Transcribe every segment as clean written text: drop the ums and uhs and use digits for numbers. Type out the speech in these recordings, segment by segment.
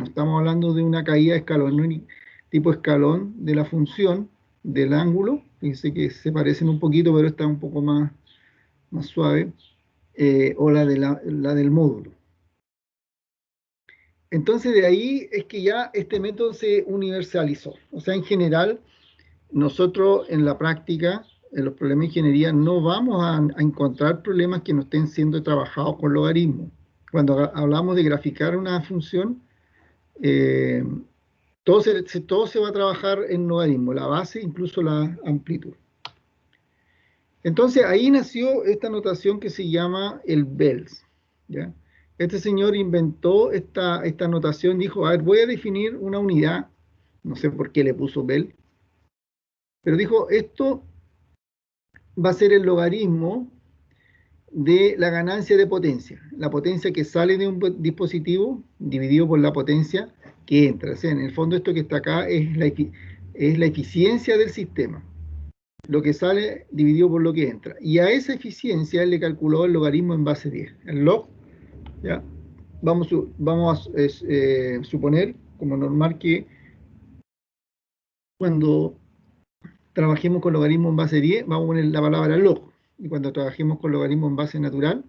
estamos hablando de una caída de escalón, tipo escalón de la función del ángulo. Fíjense que se parecen un poquito, pero está un poco más suave, o la del módulo. Entonces de ahí es que ya este método se universalizó. O sea, en general, nosotros en la práctica, en los problemas de ingeniería, no vamos a encontrar problemas que no estén siendo trabajados con logaritmos. Cuando hablamos de graficar una función, eh, todo se va a trabajar en logaritmo, la base, incluso la amplitud. Entonces ahí nació esta notación que se llama el BELS, ¿ya? Este señor inventó esta notación, dijo, a ver, voy a definir una unidad, no sé por qué le puso BEL, pero dijo, esto va a ser el logaritmo de la ganancia de potencia, la potencia que sale de un dispositivo dividido por la potencia que entra. O sea, en el fondo esto que está acá es la eficiencia del sistema, lo que sale dividido por lo que entra. Y a esa eficiencia él le calculó el logaritmo en base 10, el log, ¿ya? Vamos a suponer como normal que cuando trabajemos con logaritmo en base 10, vamos a poner la palabra log. Y cuando trabajemos con logaritmo en base natural,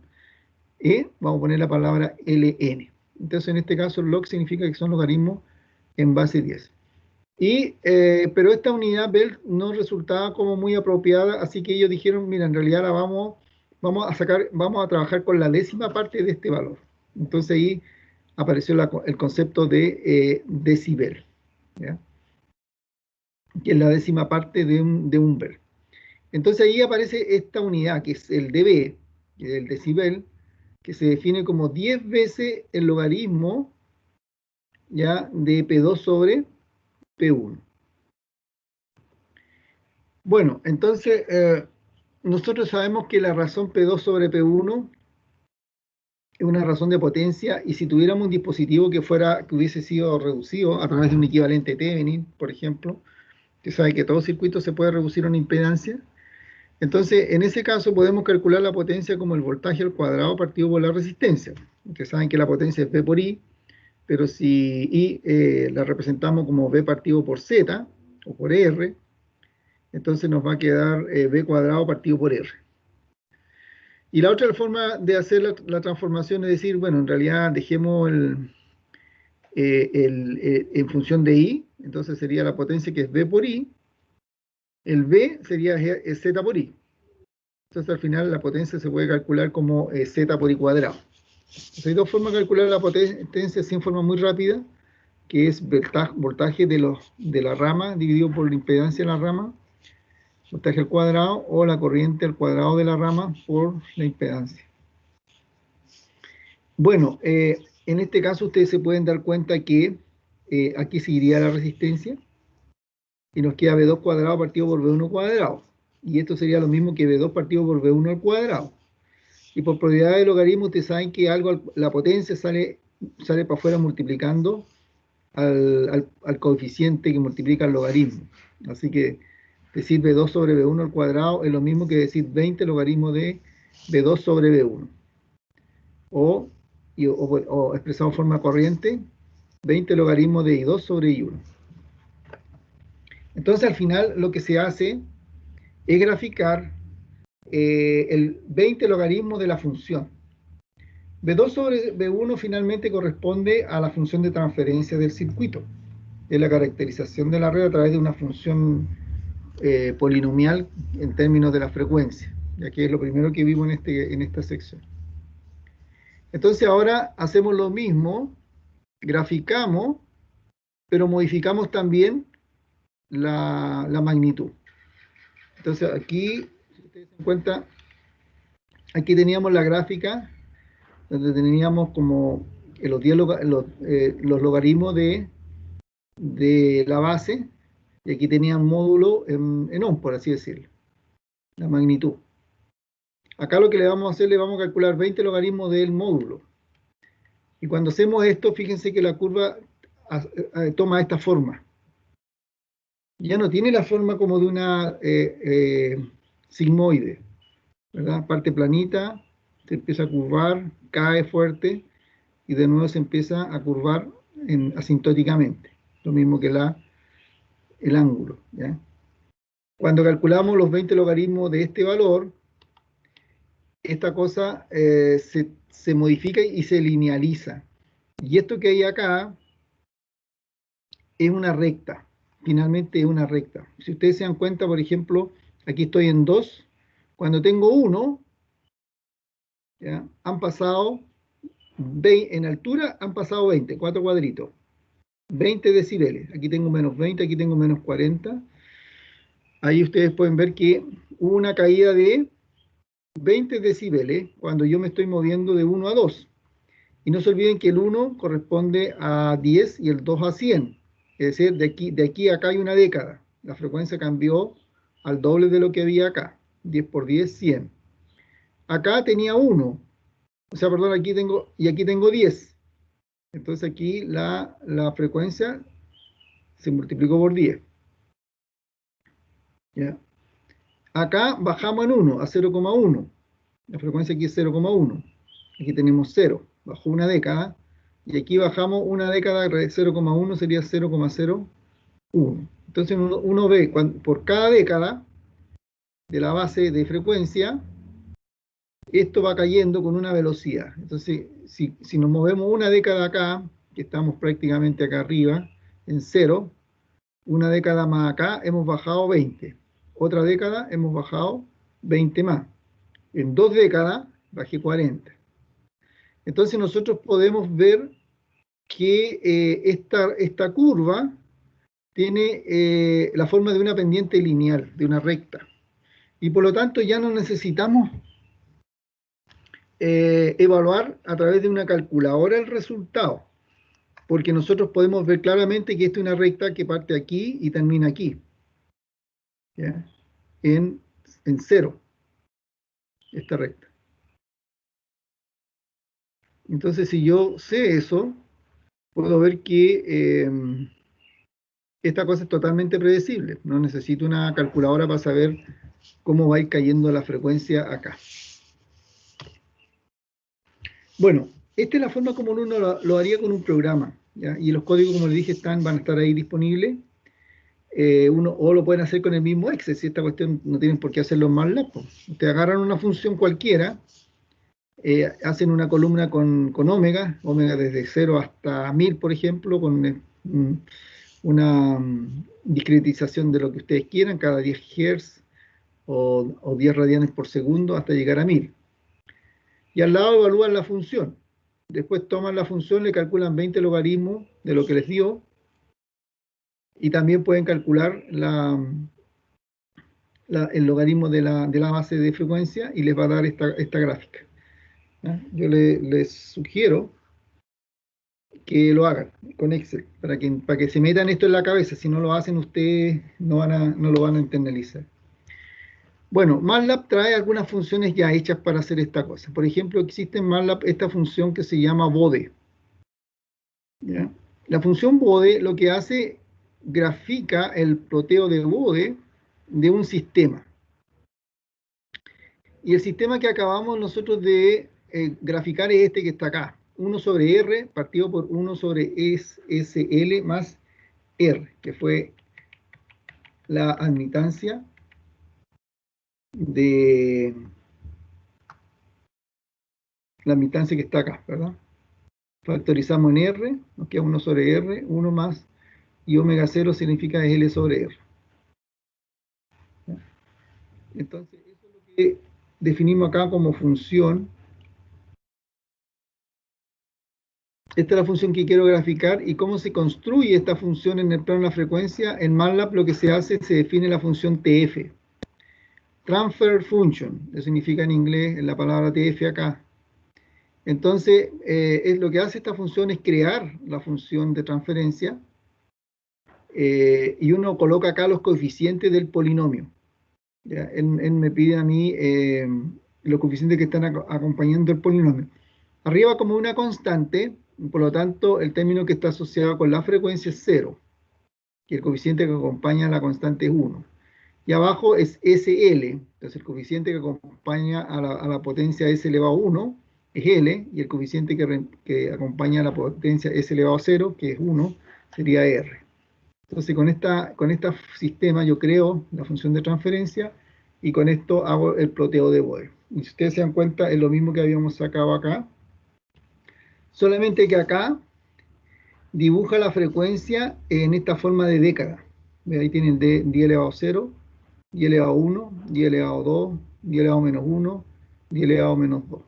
vamos a poner la palabra ln. Entonces, en este caso, log significa que son logaritmos en base 10. Pero esta unidad Bell no resultaba como muy apropiada, así que ellos dijeron, mira, en realidad vamos a trabajar con la décima parte de este valor. Entonces ahí apareció el concepto de decibel, ¿ya? Que es la décima parte de un Bell. Entonces ahí aparece esta unidad, que es el dB, que es el decibel, que se define como 10 veces el logaritmo, ¿ya?, de P2 sobre P1. Bueno, entonces nosotros sabemos que la razón P2 sobre P1 es una razón de potencia, y si tuviéramos un dispositivo que hubiese sido reducido a través de un equivalente Thevenin, por ejemplo, que sabe que todo circuito se puede reducir a una impedancia, entonces en ese caso podemos calcular la potencia como el voltaje al cuadrado partido por la resistencia, que saben que la potencia es V por I, pero si I la representamos como V partido por Z o por R, entonces nos va a quedar B cuadrado partido por R. Y la otra forma de hacer la transformación es decir, bueno, en realidad dejemos en función de I, entonces sería la potencia que es V por I, el V sería Z por I. Entonces al final la potencia se puede calcular como Z por I cuadrado. Entonces hay dos formas de calcular la potencia sin forma muy rápida, que es voltaje de la rama dividido por la impedancia de la rama, voltaje al cuadrado, o la corriente al cuadrado de la rama por la impedancia. Bueno, en este caso ustedes se pueden dar cuenta que aquí seguiría la resistencia y nos queda V2 cuadrado partido por V1 cuadrado. Y esto sería lo mismo que V2 partido por V1 al cuadrado. Y por propiedad de logaritmo, ustedes saben que la potencia sale para afuera multiplicando al coeficiente que multiplica el logaritmo. Así que decir V2 sobre V1 al cuadrado es lo mismo que decir 20 logaritmo de V2 sobre V1. O expresado en forma corriente, 20 logaritmo de I2 sobre I1. Entonces al final lo que se hace es graficar el 20 logaritmo de la función. V2 sobre V1 finalmente corresponde a la función de transferencia del circuito. Es la caracterización de la red a través de una función polinomial en términos de la frecuencia, ya que es lo primero que vimos en esta sección. Entonces ahora hacemos lo mismo, graficamos, pero modificamos también la magnitud. Entonces aquí, si ustedes se dan cuenta, aquí teníamos la gráfica donde teníamos como los logaritmos de la base, y aquí tenía un módulo en ohm, por así decirlo, la magnitud. Acá lo que le vamos a hacer, le vamos a calcular 20 logaritmos del módulo. Y cuando hacemos esto, fíjense que la curva toma esta forma. Ya no tiene la forma como de una sigmoide, ¿verdad? Parte planita, se empieza a curvar, cae fuerte, y de nuevo se empieza a curvar asintóticamente, lo mismo que el ángulo, ¿ya? Cuando calculamos los 20 logaritmos de este valor, esta cosa se modifica y se linealiza. Y esto que hay acá es una recta, finalmente es una recta. Si ustedes se dan cuenta, por ejemplo, aquí estoy en 2, cuando tengo 1, ¿ya? Han pasado, en altura han pasado 20, 4 cuadritos, 20 decibeles. Aquí tengo menos 20, aquí tengo menos 40. Ahí ustedes pueden ver que hubo una caída de 20 decibeles cuando yo me estoy moviendo de 1 a 2. Y no se olviden que el 1 corresponde a 10 y el 2 a 100. Es decir, de aquí a acá hay una década. La frecuencia cambió al doble de lo que había acá. 10 por 10, 100. Acá tenía 1. O sea, perdón, aquí tengo 10. Entonces aquí la frecuencia se multiplicó por 10. ¿Ya? Acá bajamos en 1, a 0,1. La frecuencia aquí es 0,1. Aquí tenemos 0. Bajó una década. Y aquí bajamos una década, 0,1 sería 0,01. Entonces uno ve por cada década de la base de frecuencia, esto va cayendo con una velocidad. Entonces, si nos movemos una década acá, que estamos prácticamente acá arriba, en 0, una década más acá, hemos bajado 20. Otra década, hemos bajado 20 más. En 2 décadas, bajé 40. Entonces nosotros podemos ver que esta curva tiene la forma de una pendiente lineal, de una recta. Y por lo tanto ya no necesitamos evaluar a través de una calculadora el resultado, porque nosotros podemos ver claramente que esta es una recta que parte aquí y termina aquí, ¿ya? En 0, esta recta. Entonces, si yo sé eso, puedo ver que esta cosa es totalmente predecible. No necesito una calculadora para saber cómo va a ir cayendo la frecuencia acá. Bueno, esta es la forma como uno lo haría con un programa, ¿ya? Y los códigos, como les dije, van a estar ahí disponibles. O lo pueden hacer con el mismo Excel, si esta cuestión no tienen por qué hacerlo en MATLAB. Ustedes agarran una función cualquiera, hacen una columna con omega desde 0 hasta 1000, por ejemplo, con una discretización de lo que ustedes quieran, cada 10 Hz o 10 radianes por segundo hasta llegar a 1000. Y al lado evalúan la función. Después toman la función, le calculan 20 logaritmos de lo que les dio, y también pueden calcular el logaritmo de la base de frecuencia y les va a dar esta gráfica. ¿Ya? Yo les sugiero que lo hagan con Excel, para que se metan esto en la cabeza. Si no lo hacen, ustedes no lo van a internalizar. Bueno, MATLAB trae algunas funciones ya hechas para hacer esta cosa. Por ejemplo, existe en MATLAB esta función que se llama bode. ¿Ya? La función bode lo que hace, grafica el ploteo de bode de un sistema. Y el sistema que acabamos nosotros de graficar es este que está acá. 1 sobre R partido por 1 sobre SL más R, que fue la admitancia que está acá, ¿verdad? Factorizamos en R, nos queda 1 sobre R, 1 más, y omega 0 significa L sobre R. ¿Ya? Entonces, eso es lo que definimos acá como función. Esta es la función que quiero graficar. ¿Y cómo se construye esta función en el plano de la frecuencia? En MATLAB lo que se hace, se define la función TF. Transfer Function, eso significa en inglés la palabra TF acá. Entonces, lo que hace esta función es crear la función de transferencia, y uno coloca acá los coeficientes del polinomio. ¿Ya? Él me pide a mí los coeficientes que están acompañando el polinomio. Arriba como una constante, por lo tanto, el término que está asociado con la frecuencia es 0, y el coeficiente que acompaña a la constante es 1. Y abajo es SL, entonces el coeficiente que acompaña a la potencia S elevado a 1 es L, y el coeficiente que acompaña a la potencia S elevado a 0, que es 1, sería R. Entonces, con este sistema yo creo la función de transferencia y con esto hago el ploteo de Boole. Y si ustedes se dan cuenta, es lo mismo que habíamos sacado acá, solamente que acá dibuja la frecuencia en esta forma de década. Ahí tienen D elevado a 0, D elevado a 1, D elevado a 2, D elevado a menos 1, D elevado a menos 2.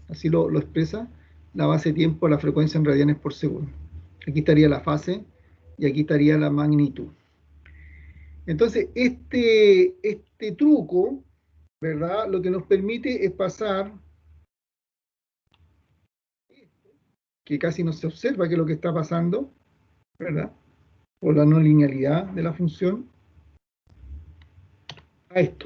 Así lo expresa la base de tiempo, la frecuencia en radianes por segundo. Aquí estaría la fase y aquí estaría la magnitud. Entonces, este truco, ¿verdad? Lo que nos permite es pasar, que casi no se observa qué es lo que está pasando, ¿verdad? Por la no linealidad de la función, a esto.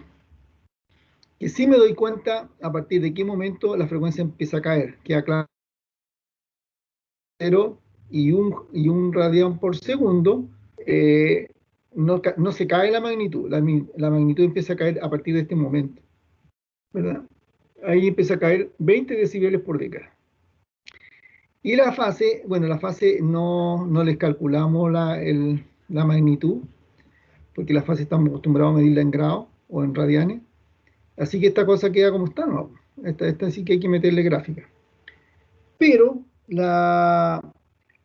Que sí me doy cuenta a partir de qué momento la frecuencia empieza a caer. Queda claro, 0 y un radián por segundo, no se cae la magnitud. La magnitud empieza a caer a partir de este momento, ¿verdad? Ahí empieza a caer 20 decibeles por década. Y la fase, bueno, la fase no les calculamos la magnitud, porque la fase estamos acostumbrados a medirla en grados o en radianes. Así que esta cosa queda como está, ¿no? Esta sí que hay que meterle gráfica. Pero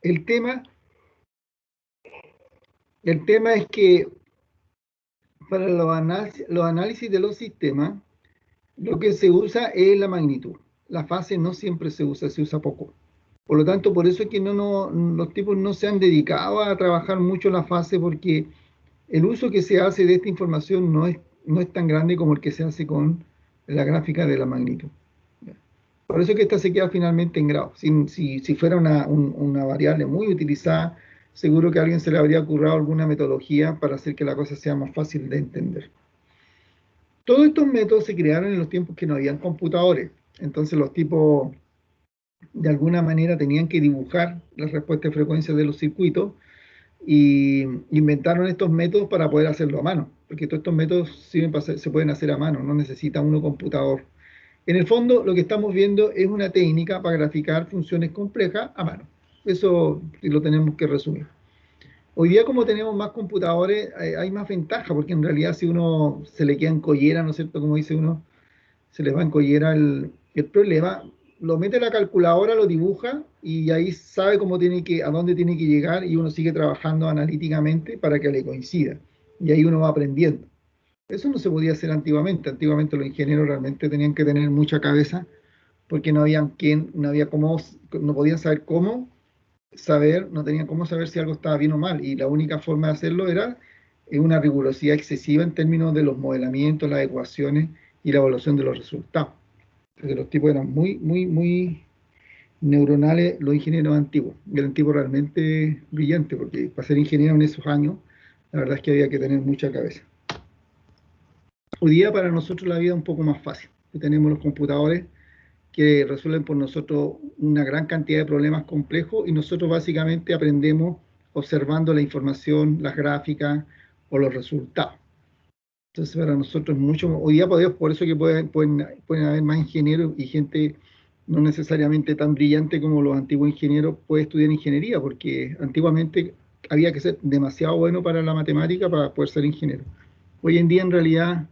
el tema es que para los análisis de los sistemas, lo que se usa es la magnitud. La fase no siempre se usa poco. Por lo tanto, por eso es que los tipos no se han dedicado a trabajar mucho la fase, porque el uso que se hace de esta información no es tan grande como el que se hace con la gráfica de la magnitud. Por eso es que esta se queda finalmente en grado. Si fuera una variable muy utilizada, seguro que a alguien se le habría ocurrido alguna metodología para hacer que la cosa sea más fácil de entender. Todos estos métodos se crearon en los tiempos que no habían computadores. Entonces los tipos, de alguna manera, tenían que dibujar las respuestas de frecuencia de los circuitos y inventaron estos métodos para poder hacerlo a mano. Porque todos estos métodos se pueden hacer a mano, no necesita uno computador. En el fondo, lo que estamos viendo es una técnica para graficar funciones complejas a mano. Eso lo tenemos que resumir. Hoy día, como tenemos más computadores, hay más ventaja, porque en realidad si uno se le queda en collera, ¿no es cierto? Como dice uno, se les va en collera el problema, lo mete a la calculadora, lo dibuja y ahí sabe a dónde tiene que llegar y uno sigue trabajando analíticamente para que le coincida. Y ahí uno va aprendiendo. Eso no se podía hacer antiguamente. Antiguamente los ingenieros realmente tenían que tener mucha cabeza porque no había cómo, no podían saber cómo saber, no tenían cómo saber si algo estaba bien o mal. Y la única forma de hacerlo era una rigurosidad excesiva en términos de los modelamientos, las ecuaciones y la evaluación de los resultados. Entonces los tipos eran muy, muy, muy neuronales los ingenieros antiguos. Y el antiguo realmente brillante, porque para ser ingeniero en esos años, la verdad es que había que tener mucha cabeza. Hoy día para nosotros la vida es un poco más fácil. Tenemos los computadores que resuelven por nosotros una gran cantidad de problemas complejos y nosotros básicamente aprendemos observando la información, las gráficas o los resultados. Entonces para nosotros es mucho, hoy día por eso que pueden haber más ingenieros y gente no necesariamente tan brillante como los antiguos ingenieros puede estudiar ingeniería, porque antiguamente había que ser demasiado bueno para la matemática para poder ser ingeniero. Hoy en día en realidad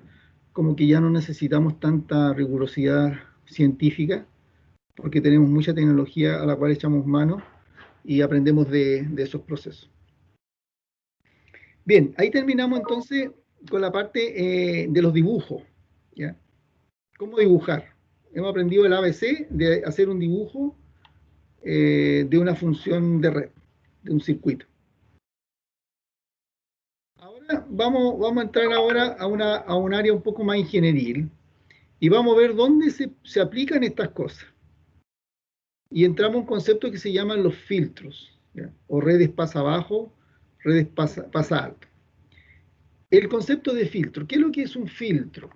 como que ya no necesitamos tanta rigurosidad científica, porque tenemos mucha tecnología a la cual echamos mano y aprendemos de esos procesos. Bien, ahí terminamos entonces con la parte de los dibujos. ¿Ya? ¿Cómo dibujar? Hemos aprendido el ABC de hacer un dibujo de una función de red, de un circuito. Ahora vamos a entrar ahora a un área un poco más ingenieril y vamos a ver dónde se aplican estas cosas. Y entramos a un concepto que se llaman los filtros, ¿ya? O redes pasa abajo, redes pasa alto. El concepto de filtro, ¿qué es lo que es un filtro?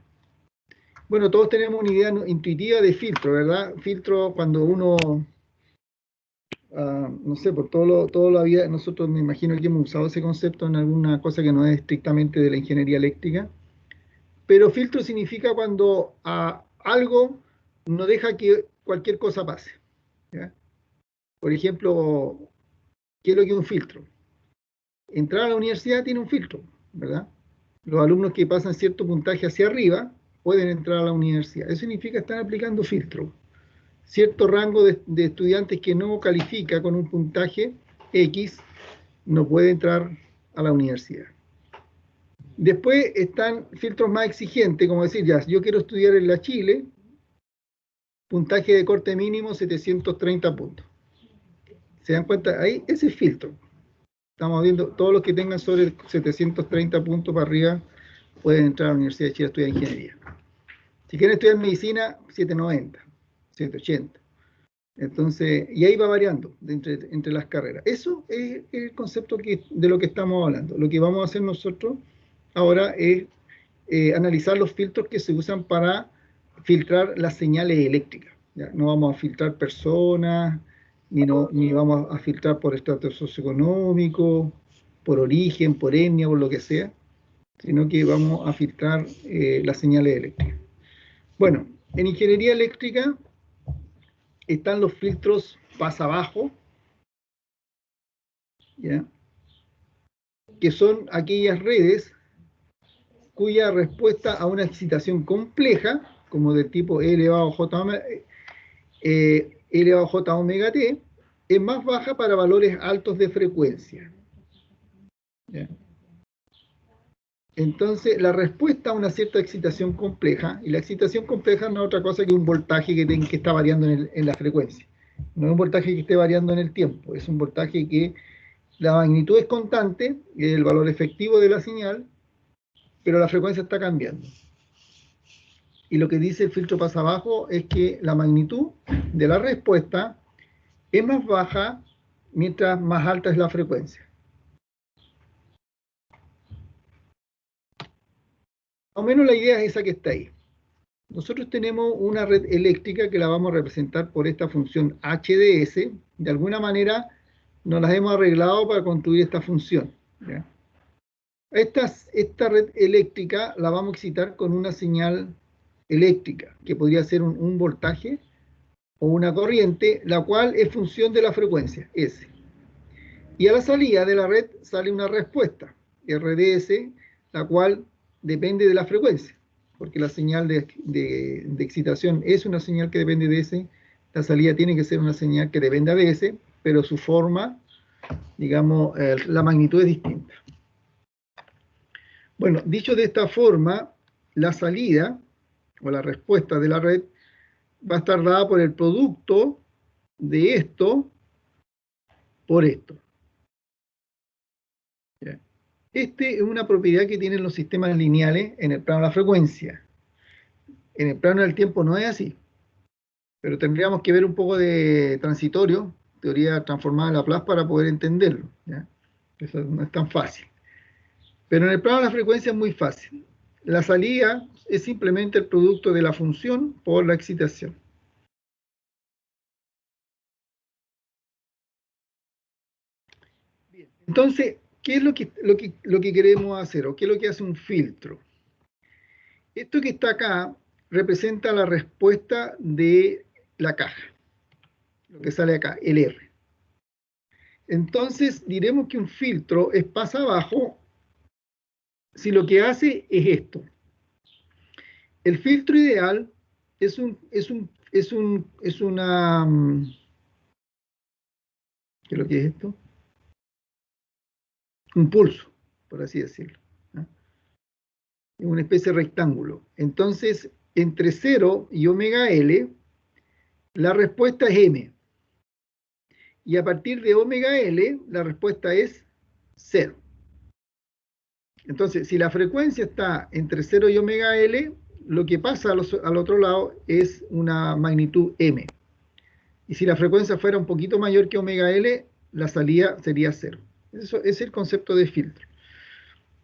Bueno, todos tenemos una idea intuitiva de filtro, ¿verdad? Filtro cuando uno, no sé, por todo la vida, nosotros me imagino que hemos usado ese concepto en alguna cosa que no es estrictamente de la ingeniería eléctrica, pero filtro significa cuando algo no deja que cualquier cosa pase, ¿ya? Por ejemplo, ¿qué es lo que es un filtro? Entrar a la universidad tiene un filtro, ¿verdad? Los alumnos que pasan cierto puntaje hacia arriba pueden entrar a la universidad. Eso significa que están aplicando filtro. Cierto rango de estudiantes que no califica con un puntaje X no puede entrar a la universidad. Después están filtros más exigentes, como decir, ya, yo quiero estudiar en la Chile, puntaje de corte mínimo 730 puntos. ¿Se dan cuenta? Ahí, ese es filtro. Estamos viendo, todos los que tengan sobre 730 puntos para arriba pueden entrar a la Universidad de Chile a estudiar ingeniería. Si quieren estudiar medicina, 790, 780. Entonces, y ahí va variando entre las carreras. Eso es el concepto de lo que estamos hablando. Lo que vamos a hacer nosotros ahora es analizar los filtros que se usan para filtrar las señales eléctricas. ¿Ya? No vamos a filtrar personas, ni vamos a filtrar por estrato socioeconómico, por origen, por etnia, por lo que sea, sino que vamos a filtrar las señales eléctricas. Bueno, en ingeniería eléctrica están los filtros pasa abajo, ¿ya? Que son aquellas redes cuya respuesta a una excitación compleja, como del tipo E elevado a J omega T, es más baja para valores altos de frecuencia. ¿Ya? Entonces, la respuesta a una cierta excitación compleja, y la excitación compleja no es otra cosa que un voltaje que está variando en la frecuencia. No es un voltaje que esté variando en el tiempo, es un voltaje que la magnitud es constante, es el valor efectivo de la señal, pero la frecuencia está cambiando. Y lo que dice el filtro pasa abajo es que la magnitud de la respuesta es más baja mientras más alta es la frecuencia. Más o menos la idea es esa que está ahí. Nosotros tenemos una red eléctrica que la vamos a representar por esta función HDS. De alguna manera nos las hemos arreglado para construir esta función, ¿ya? Esta red eléctrica la vamos a excitar con una señal eléctrica, que podría ser un voltaje o una corriente, la cual es función de la frecuencia, S. Y a la salida de la red sale una respuesta, RDS, la cual depende de la frecuencia, porque la señal de excitación es una señal que depende de S, la salida tiene que ser una señal que dependa de S, pero su forma, digamos, la magnitud es distinta. Bueno, dicho de esta forma, la salida o la respuesta de la red va a estar dada por el producto de esto por esto. ¿Ya? Este es una propiedad que tienen los sistemas lineales en el plano de la frecuencia. En el plano del tiempo no es así, pero tendríamos que ver un poco de transitorio, teoría transformada en Laplace, para poder entenderlo, ¿ya? Eso no es tan fácil. Pero en el plano de la frecuencia es muy fácil. La salida es simplemente el producto de la función por la excitación. Bien. Entonces, ¿qué es lo que queremos hacer? ¿O qué es lo que hace un filtro? Esto que está acá representa la respuesta de la caja, lo que sale acá, el R. Entonces, diremos que un filtro es pasa abajo si lo que hace es esto. El filtro ideal es una, ¿qué es lo que es esto? Un pulso, por así decirlo, ¿no? Es una especie de rectángulo. Entonces, entre 0 y omega L, la respuesta es M. Y a partir de omega L, la respuesta es 0. Entonces, si la frecuencia está entre 0 y omega L, lo que pasa al otro lado es una magnitud M. Y si la frecuencia fuera un poquito mayor que omega L, la salida sería 0. Eso es el concepto de filtro.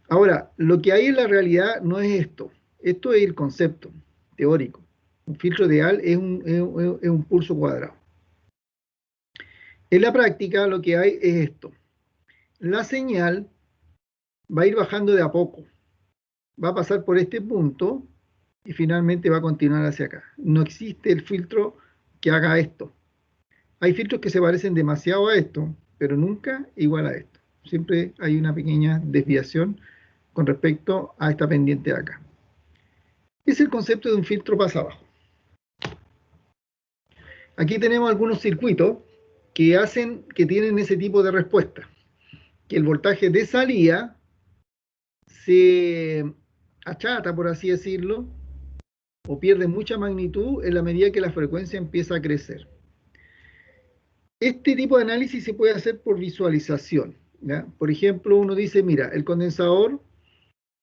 Ahora, lo que hay en la realidad no es esto. Esto es el concepto teórico. Un filtro ideal es un pulso cuadrado. En la práctica lo que hay es esto. La señal va a ir bajando de a poco. Va a pasar por este punto y finalmente va a continuar hacia acá. No existe el filtro que haga esto. Hay filtros que se parecen demasiado a esto, pero nunca igual a esto. Siempre hay una pequeña desviación con respecto a esta pendiente de acá. Es el concepto de un filtro pasa abajo. Aquí tenemos algunos circuitos que tienen ese tipo de respuesta. Que el voltaje de salida se achata, por así decirlo, o pierde mucha magnitud en la medida que la frecuencia empieza a crecer. Este tipo de análisis se puede hacer por visualización, ¿ya? Por ejemplo, uno dice, mira, el condensador,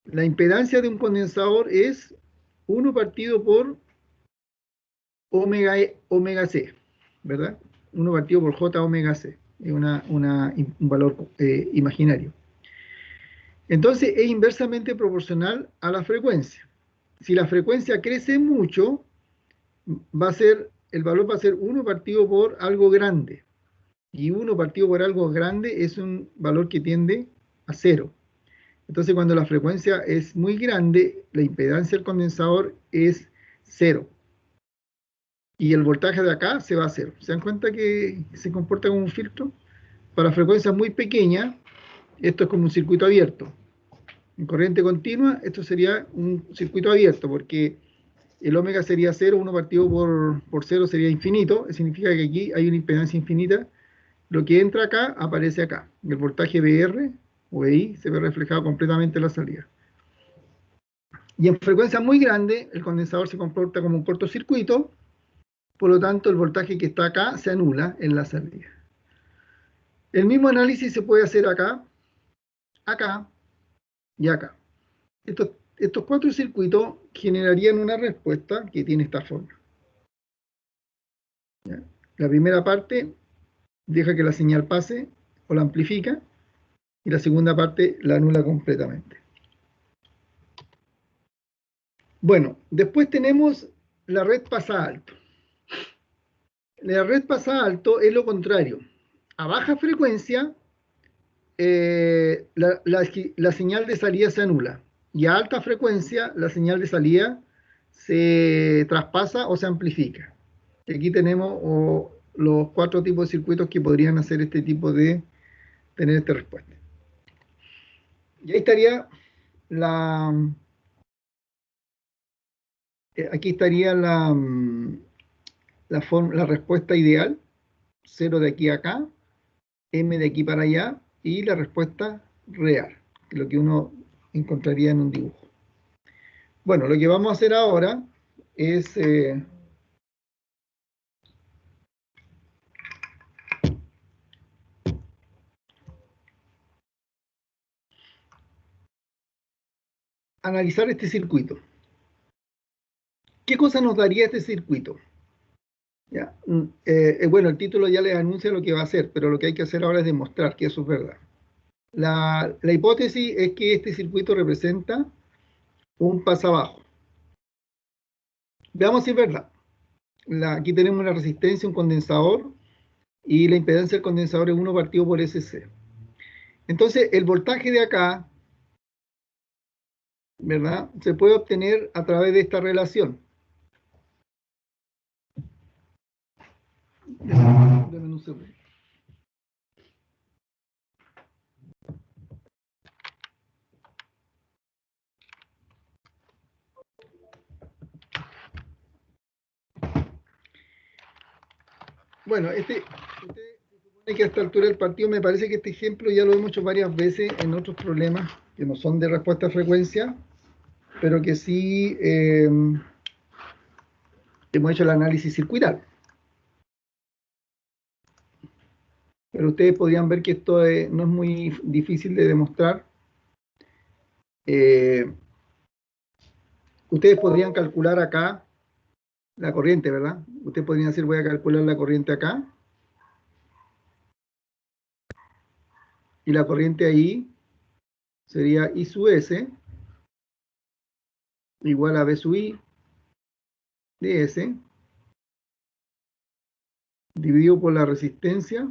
la impedancia de un condensador es 1 partido por omega C, ¿verdad? 1 partido por J omega C, es un valor imaginario. Entonces es inversamente proporcional a la frecuencia. Si la frecuencia crece mucho, el valor va a ser 1 partido por algo grande. Y 1 partido por algo grande es un valor que tiende a 0. Entonces cuando la frecuencia es muy grande, la impedancia del condensador es 0. Y el voltaje de acá se va a 0. ¿Se dan cuenta que se comporta como un filtro? Para frecuencias muy pequeñas, esto es como un circuito abierto. En corriente continua, esto sería un circuito abierto, porque el omega sería 0, 1 partido por 0 sería infinito, significa que aquí hay una impedancia infinita. Lo que entra acá, aparece acá. El voltaje VR o VI se ve reflejado completamente en la salida. Y en frecuencia muy grande, el condensador se comporta como un cortocircuito, por lo tanto el voltaje que está acá se anula en la salida. El mismo análisis se puede hacer acá, acá y acá. Estos 4 circuitos generarían una respuesta que tiene esta forma. ¿Ya? La primera parte deja que la señal pase o la amplifica, y la segunda parte la anula completamente. Bueno, después tenemos la red pasa alto. La red pasa alto es lo contrario. A baja frecuencia, la señal de salida se anula. Y a alta frecuencia, la señal de salida se traspasa o se amplifica. Y aquí tenemos los 4 tipos de circuitos que podrían hacer este tipo de tener esta respuesta. Y ahí estaría aquí estaría la respuesta ideal, 0 de aquí a acá, m de aquí para allá, y la respuesta real, lo que uno encontraría en un dibujo. Bueno, lo que vamos a hacer ahora es analizar este circuito. ¿Qué cosa nos daría este circuito? ¿Ya? Bueno, el título ya les anuncia lo que va a hacer, pero lo que hay que hacer ahora es demostrar que eso es verdad. La hipótesis es que este circuito representa un pasabajo. Veamos si es verdad. Aquí tenemos una resistencia, un condensador, y la impedancia del condensador es 1 partido por SC. Entonces, el voltaje de acá, ¿verdad?, se puede obtener a través de esta relación. Deme un segundo. Bueno, se supone que a esta altura del partido me parece que este ejemplo ya lo hemos hecho varias veces en otros problemas que no son de respuesta a frecuencia, pero que sí hemos hecho el análisis circuital. Pero ustedes podrían ver que esto no es muy difícil de demostrar. Ustedes podrían calcular acá la corriente, ¿verdad? Ustedes podrían decir, voy a calcular la corriente acá. Y la corriente ahí sería I sub S igual a B sub I de S dividido por la resistencia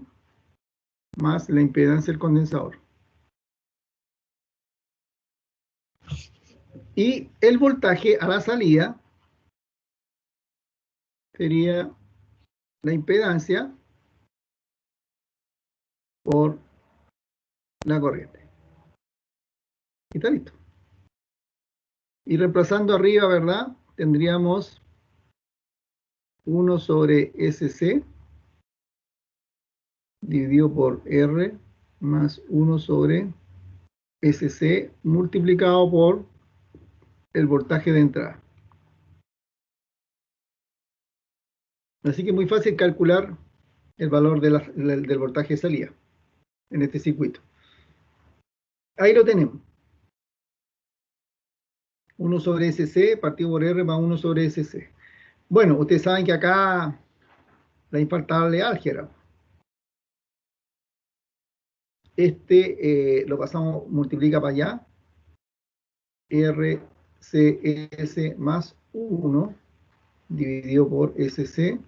más la impedancia del condensador. Y el voltaje a la salida sería la impedancia por la corriente. Y está listo. Y reemplazando arriba, ¿verdad? Tendríamos 1 sobre SC dividido por R más 1 sobre SC multiplicado por el voltaje de entrada. Así que es muy fácil calcular el valor del voltaje de salida en este circuito. Ahí lo tenemos. 1 sobre SC partido por R más 1 sobre SC. Bueno, ustedes saben que acá la infaltable álgebra. Lo pasamos, multiplica para allá. RCS más 1 dividido por SC.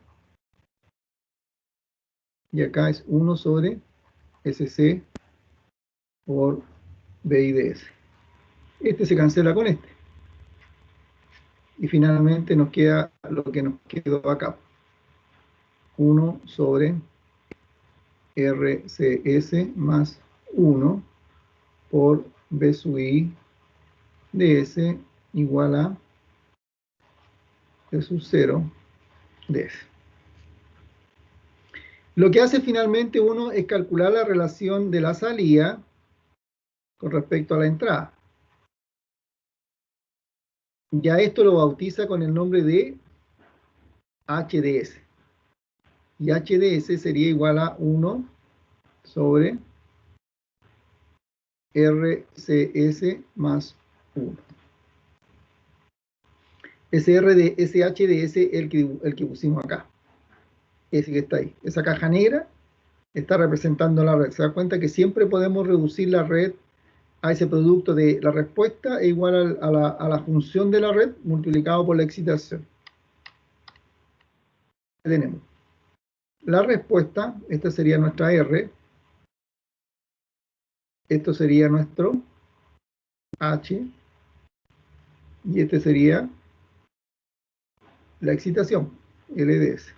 Y acá es 1 sobre SC por BIDS. Este se cancela con este. Y finalmente nos queda lo que nos quedó acá. 1 sobre RCS más 1 por B sub I ds igual a B sub 0 ds. Lo que hace finalmente uno es calcular la relación de la salida con respecto a la entrada. Ya esto lo bautiza con el nombre de HDS. Y HDS sería igual a 1 sobre RCS más 1. Ese HDS es el que pusimos acá. Ese que está ahí. Esa caja negra está representando la red. Se da cuenta que siempre podemos reducir la red a ese producto de la respuesta es igual a la función de la red multiplicado por la excitación. Tenemos la respuesta, esta sería nuestra R, esto sería nuestro H, y este sería la excitación, LDS.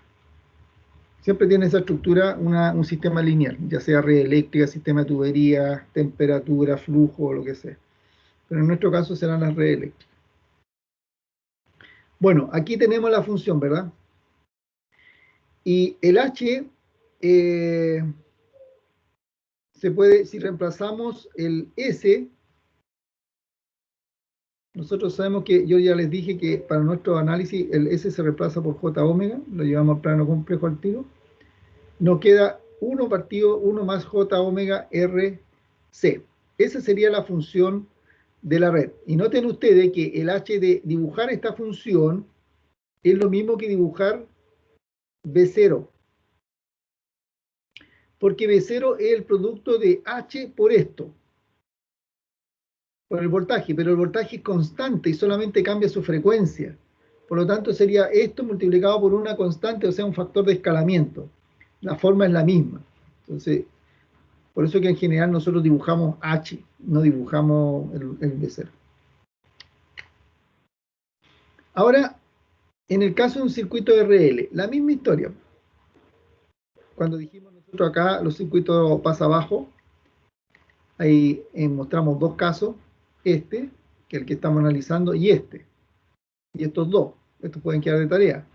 Siempre tiene esa estructura un sistema lineal, ya sea red eléctrica, sistema de tubería, temperatura, flujo, o lo que sea. Pero en nuestro caso serán las redes eléctricas. Bueno, aquí tenemos la función, ¿verdad? Y el H se puede, si reemplazamos el S, nosotros sabemos que yo ya les dije que para nuestro análisis el S se reemplaza por J omega, lo llevamos al plano complejo al tiro. Nos queda 1 partido 1 más J omega RC. Esa sería la función de la red. Y noten ustedes que el H de dibujar esta función es lo mismo que dibujar B0. Porque B0 es el producto de H por esto, por el voltaje, pero el voltaje es constante y solamente cambia su frecuencia. Por lo tanto, sería esto multiplicado por una constante, o sea, un factor de escalamiento. La forma es la misma. Entonces, por eso que en general nosotros dibujamos H, no dibujamos el B0. Ahora, en el caso de un circuito RL, la misma historia. Cuando dijimos nosotros acá, los circuitos pasa abajo, ahí mostramos dos casos, este, que es el que estamos analizando, y este. Y estos dos, estos pueden quedar de tarea.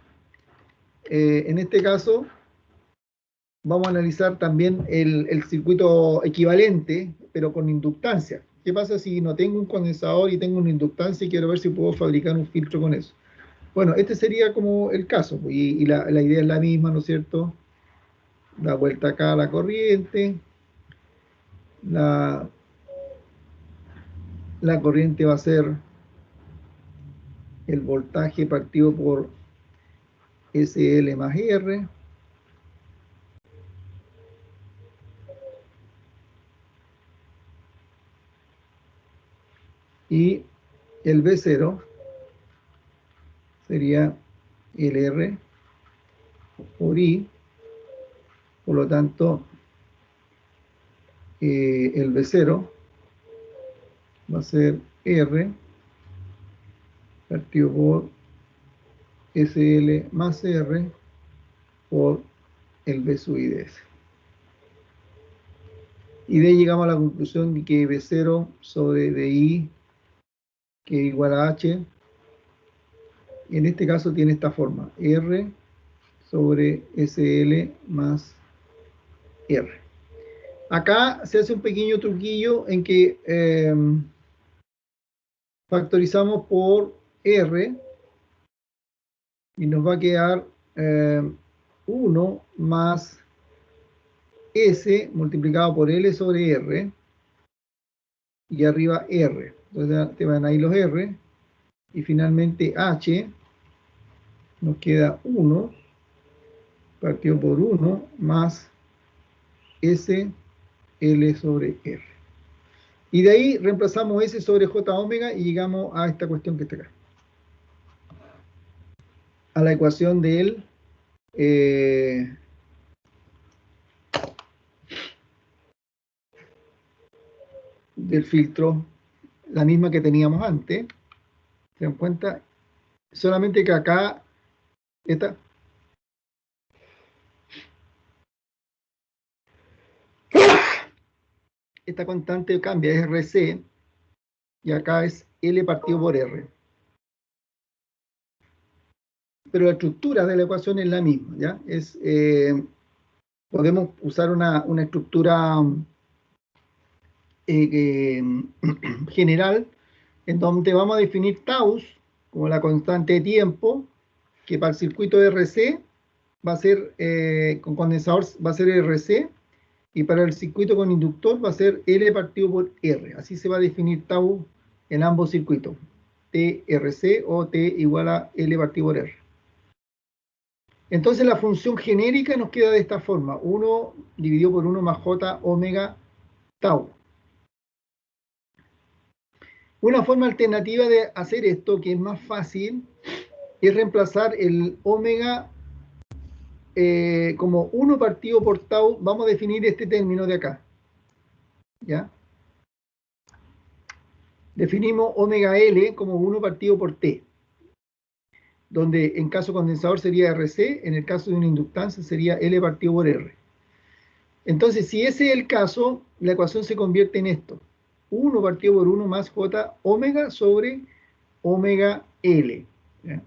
En este caso, vamos a analizar también el circuito equivalente, pero con inductancia. ¿Qué pasa si no tengo un condensador y tengo una inductancia y quiero ver si puedo fabricar un filtro con eso? Bueno, este sería como el caso, y la idea es la misma, ¿no es cierto? Da vuelta acá a la corriente, la corriente va a ser el voltaje partido por SL más R, y el B0 sería el R por I, por lo tanto el B0 va a ser R partido por SL más R por el B sub I de S. Y de ahí llegamos a la conclusión de que B0 sobre DI, que es igual a H, en este caso tiene esta forma, R sobre SL más R. Acá se hace un pequeño truquillo en que factorizamos por R y nos va a quedar 1 más S multiplicado por L sobre R y arriba R. Entonces te van a ir los R y finalmente H nos queda 1 partido por 1 más S L sobre R. Y de ahí reemplazamos S sobre J omega y llegamos a esta cuestión que está acá. A la ecuación del filtro, la misma que teníamos antes. ¿Se dan cuenta? Solamente que acá esta constante cambia, es RC, y acá es L partido por R. Pero la estructura de la ecuación es la misma, ¿ya? Podemos usar una estructura general en donde vamos a definir taus como la constante de tiempo, que para el circuito RC va a ser, con condensador va a ser RC, y para el circuito con inductor va a ser L partido por R. Así se va a definir tau en ambos circuitos, TRC o T igual a L partido por R. Entonces la función genérica nos queda de esta forma, 1 dividido por 1 más J omega tau. Una forma alternativa de hacer esto, que es más fácil, es reemplazar el omega como 1 partido por tau. Vamos a definir este término de acá, ¿ya? Definimos omega L como 1 partido por T, donde en caso condensador sería RC, en el caso de una inductancia sería L partido por R. Entonces, si ese es el caso, la ecuación se convierte en esto. 1 partido por 1 más J omega sobre omega L. ¿Ya?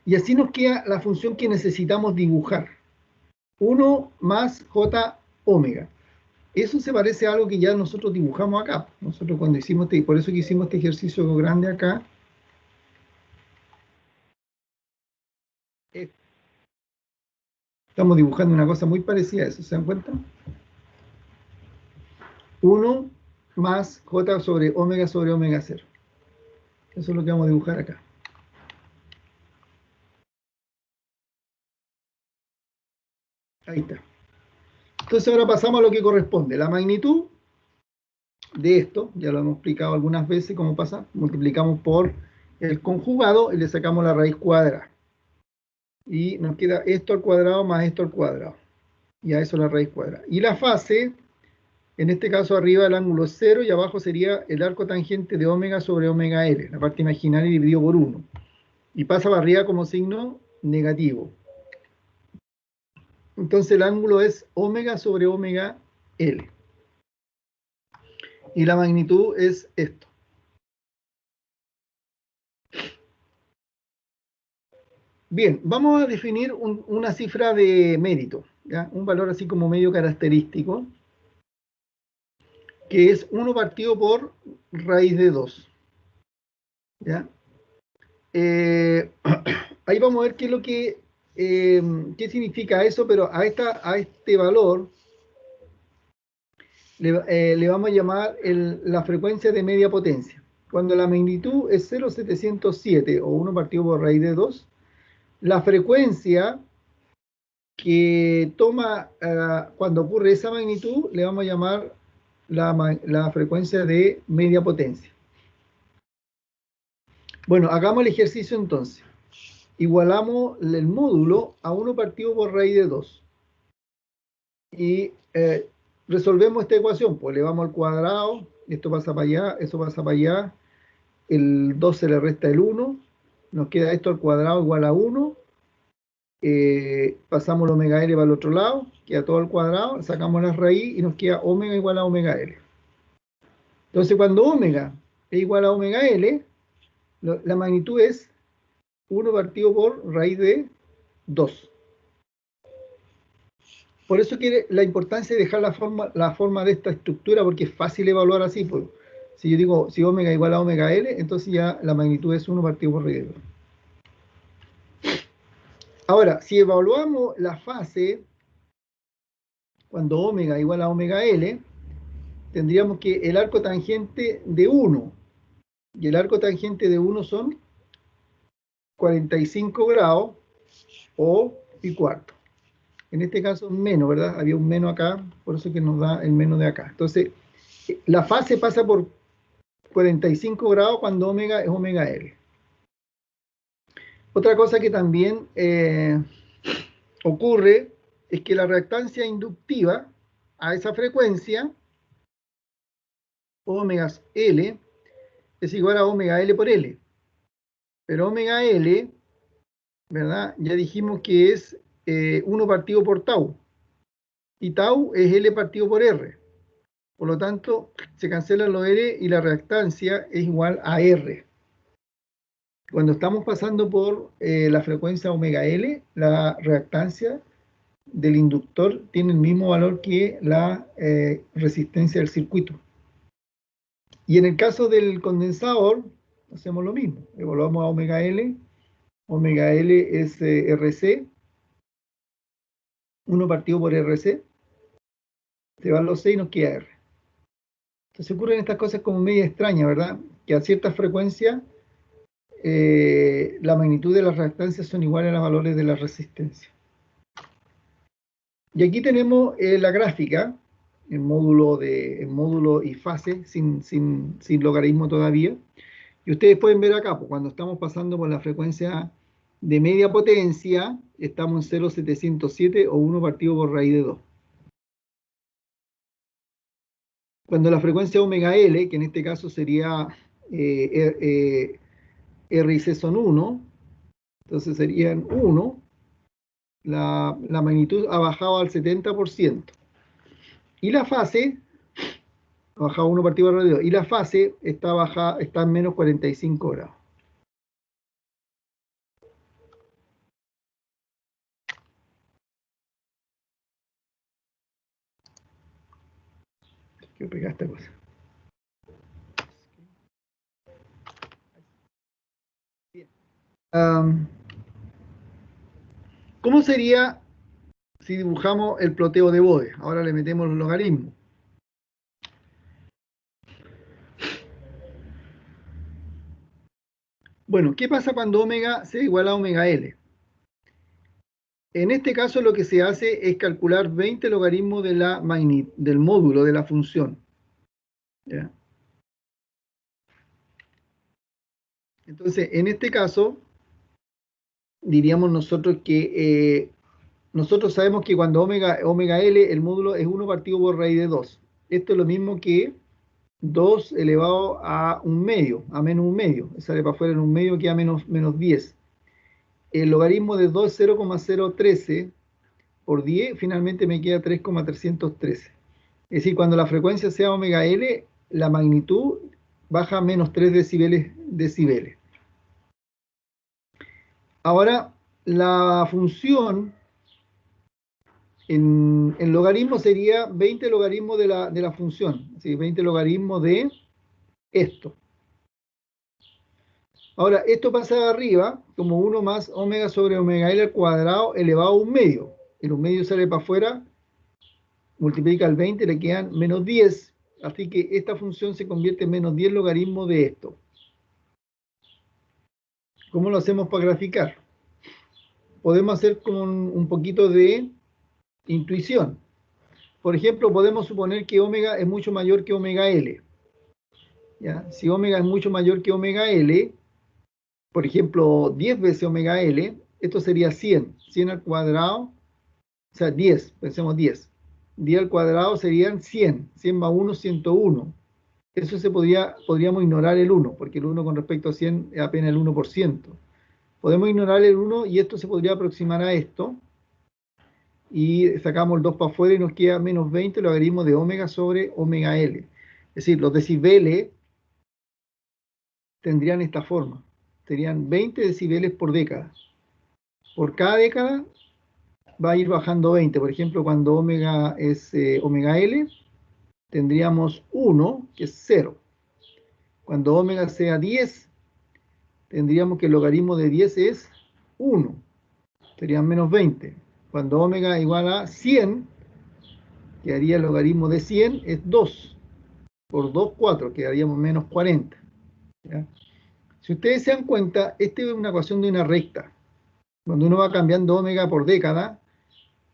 Y así nos queda la función que necesitamos dibujar. 1 más J omega. Eso se parece a algo que ya nosotros dibujamos acá. Nosotros cuando hicimos, por eso que hicimos este ejercicio grande acá. Estamos dibujando una cosa muy parecida a eso, ¿se dan cuenta? 1 más J sobre omega 0. Eso es lo que vamos a dibujar acá. Ahí está. Entonces ahora pasamos a lo que corresponde. La magnitud de esto, ya lo hemos explicado algunas veces cómo pasa, multiplicamos por el conjugado y le sacamos la raíz cuadrada. Y nos queda esto al cuadrado más esto al cuadrado. Y a eso la raíz cuadrada. Y la fase, en este caso arriba el ángulo es 0 y abajo sería el arco tangente de omega sobre omega L, la parte imaginaria dividido por 1. Y pasa para arriba como signo negativo. Entonces el ángulo es omega sobre omega L. Y la magnitud es esto. Bien, vamos a definir una cifra de mérito, ¿ya? Un valor así como medio característico, que es 1 partido por raíz de 2. ¿Ya? Ahí vamos a ver qué es lo que qué significa eso, pero a este valor le vamos a llamar la frecuencia de media potencia. Cuando la magnitud es 0,707 o 1 partido por raíz de 2, la frecuencia que toma cuando ocurre esa magnitud le vamos a llamar la frecuencia de media potencia. Bueno, hagamos el ejercicio entonces. Igualamos el módulo a 1 partido por raíz de 2. Y resolvemos esta ecuación, pues le vamos al cuadrado, esto pasa para allá, eso pasa para allá, el 2 se le resta el 1, nos queda esto al cuadrado igual a 1, pasamos el omega L para el otro lado, queda todo al cuadrado, sacamos la raíz y nos queda omega igual a omega L. Entonces, cuando omega es igual a omega L, la magnitud es 1 partido por raíz de 2. Por eso quiere la importancia de dejar la forma de esta estructura, porque es fácil evaluar así. Pues. Si yo digo, si omega igual a omega L, entonces ya la magnitud es 1 partido por raíz de 2. Ahora, si evaluamos la fase, cuando omega igual a omega L, tendríamos que el arco tangente de 1, y el arco tangente de 1 son 45 grados o pi cuarto. En este caso menos, ¿verdad? Había un menos acá, por eso que nos da el menos de acá. Entonces, la fase pasa por 45 grados cuando omega es omega L. Otra cosa que también ocurre es que la reactancia inductiva a esa frecuencia, omega L, es igual a omega L por L. Pero omega L, ¿verdad? Ya dijimos que es 1 partido por tau. Y tau es L partido por R. Por lo tanto, se cancelan los R y la reactancia es igual a R. Cuando estamos pasando por la frecuencia omega L, la reactancia del inductor tiene el mismo valor que la resistencia del circuito. Y en el caso del condensador, hacemos lo mismo. Evaluamos a omega L. Omega L es RC. 1 partido por RC. Se van los C y nos queda R. Entonces ocurren estas cosas como media extrañas, ¿verdad? Que a ciertas frecuencias la magnitud de las reactancias son iguales a los valores de la resistencia. Y aquí tenemos la gráfica, en módulo y fase, sin logaritmo todavía. Y ustedes pueden ver acá, pues, cuando estamos pasando por la frecuencia de media potencia, estamos en 0,707 o 1 partido por raíz de 2. Cuando la frecuencia omega L, que en este caso sería R y C son 1, entonces serían 1, la magnitud ha bajado al 70%. Y la fase ha bajado 1 partido por raíz de 2. Y la fase está en menos 45 grados. Quiero pegar esta cosa. ¿Cómo sería si dibujamos el ploteo de Bode? Ahora le metemos los logaritmos. Bueno, ¿qué pasa cuando omega sea igual a omega L? En este caso lo que se hace es calcular 20 logaritmos del módulo de la función. ¿Ya? Entonces, en este caso, diríamos nosotros que nosotros sabemos que cuando omega L, el módulo es 1 partido por raíz de 2. Esto es lo mismo que 2 elevado a un medio, a menos un medio. Sale para afuera en un medio, queda menos 10. El logaritmo de 2 es 0,013 por 10, finalmente me queda 3,313. Es decir, cuando la frecuencia sea omega L, la magnitud baja a menos 3 decibeles. Ahora, la función en logaritmo sería 20 logaritmos de la función. ¿Sí? 20 logaritmos de esto. Ahora, esto pasa arriba como 1 más omega sobre omega L al cuadrado elevado a un medio. El un medio sale para afuera, multiplica el 20, le quedan menos 10. Así que esta función se convierte en menos 10 logaritmos de esto. ¿Cómo lo hacemos para graficar? Podemos hacer con un poquito de intuición. Por ejemplo, podemos suponer que omega es mucho mayor que omega L. ¿Ya? Si omega es mucho mayor que omega L, por ejemplo, 10 veces omega L, esto sería 100. 100 al cuadrado, o sea, 10, pensemos 10. 10 al cuadrado serían 100. 100 más 1, 101. Eso podríamos ignorar el 1, porque el 1 con respecto a 100 es apenas el 1%. Podemos ignorar el 1 y esto se podría aproximar a esto. Y sacamos el 2 para afuera y nos queda menos 20 logaritmo de omega sobre omega L. Es decir, los decibeles tendrían esta forma. Serían 20 decibeles por década. Por cada década va a ir bajando 20. Por ejemplo, cuando omega es omega L, tendríamos 1, que es 0. Cuando omega sea 10, tendríamos que el logaritmo de 10 es 1. Serían menos 20. Cuando omega igual a 100, quedaría el logaritmo de 100 es 2. Por 2, 4, quedaríamos menos 40. ¿Ya? Si ustedes se dan cuenta, esta es una ecuación de una recta. Cuando uno va cambiando omega por década,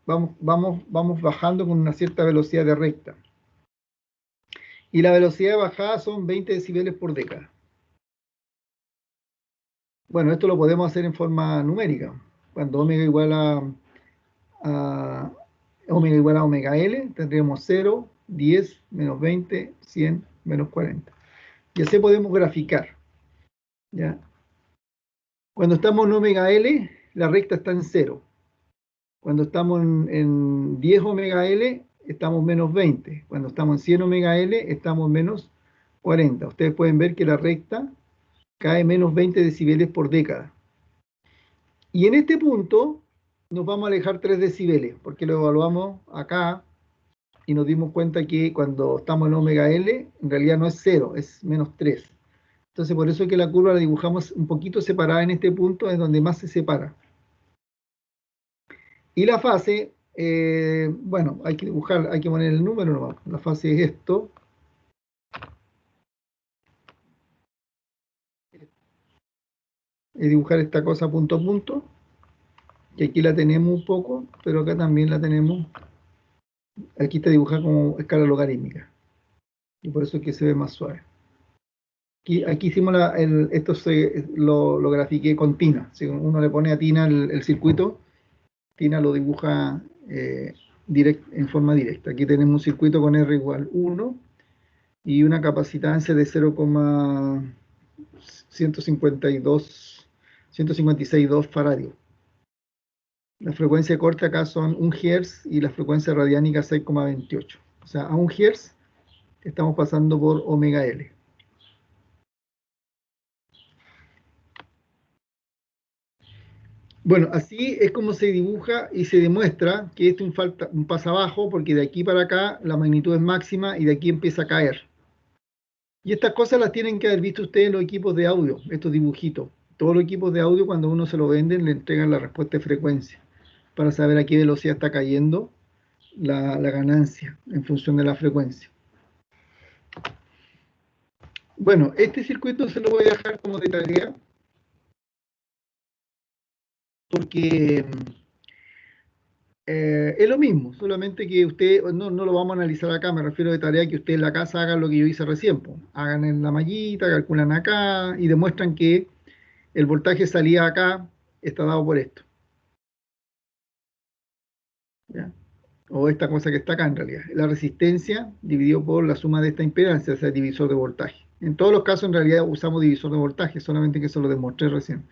vamos bajando con una cierta velocidad de recta. Y la velocidad de bajada son 20 decibeles por década. Bueno, esto lo podemos hacer en forma numérica. Cuando omega igual a omega L, tendríamos 0, 10, menos 20, 100, menos 40. Y así podemos graficar. ¿Ya? Cuando estamos en omega L, la recta está en 0. Cuando estamos en 10 omega L, estamos menos 20. Cuando estamos en 100 omega L, estamos menos 40. Ustedes pueden ver que la recta cae menos 20 decibeles por década. Y en este punto nos vamos a alejar 3 decibeles, porque lo evaluamos acá y nos dimos cuenta que cuando estamos en omega L, en realidad no es 0, es menos 3. Entonces por eso es que la curva la dibujamos un poquito separada en este punto, es donde más se separa. Y la fase, bueno, hay que dibujar, hay que poner el número nomás. La fase es esto. Es dibujar esta cosa punto a punto. Y aquí la tenemos un poco, pero acá también la tenemos. Aquí está dibujada como escala logarítmica. Y por eso es que se ve más suave. Aquí hicimos esto lo grafiqué con Tina. Si uno le pone a Tina el circuito, Tina lo dibuja en forma directa. Aquí tenemos un circuito con R igual 1 y una capacitancia de 156,2 faradios. La frecuencia corta acá son 1 Hz y la frecuencia radiánica 6,28. O sea, a 1 Hz estamos pasando por omega L. Bueno, así es como se dibuja y se demuestra que esto es un paso abajo, porque de aquí para acá la magnitud es máxima y de aquí empieza a caer. Y estas cosas las tienen que haber visto ustedes en los equipos de audio, estos dibujitos. Todos los equipos de audio, cuando uno se lo venden, le entregan la respuesta de frecuencia para saber a qué velocidad está cayendo la ganancia en función de la frecuencia. Bueno, este circuito se lo voy a dejar como de tarea porque es lo mismo, solamente que usted no lo vamos a analizar acá, me refiero de tarea que ustedes en la casa hagan lo que yo hice recién. Hagan en la mallita, calculan acá y demuestran que el voltaje salida acá está dado por esto. ¿Ya? O esta cosa que está acá en realidad. La resistencia dividido por la suma de esta impedancia, o sea, divisor de voltaje. En todos los casos en realidad usamos divisor de voltaje, solamente que eso lo demostré recién.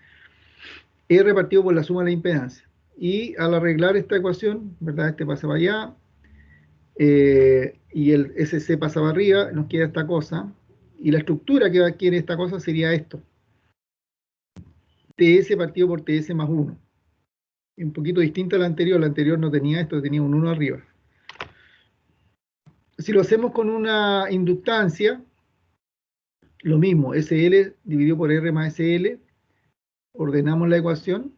E repartido por la suma de la impedancia. Y al arreglar esta ecuación, ¿verdad? Este pasa para allá, y el SC pasa para arriba, nos queda esta cosa. Y la estructura que adquiere esta cosa sería esto. TS partido por TS más 1. Un poquito distinta a la anterior no tenía esto, tenía un 1 arriba. Si lo hacemos con una inductancia, lo mismo, SL dividido por R más SL, ordenamos la ecuación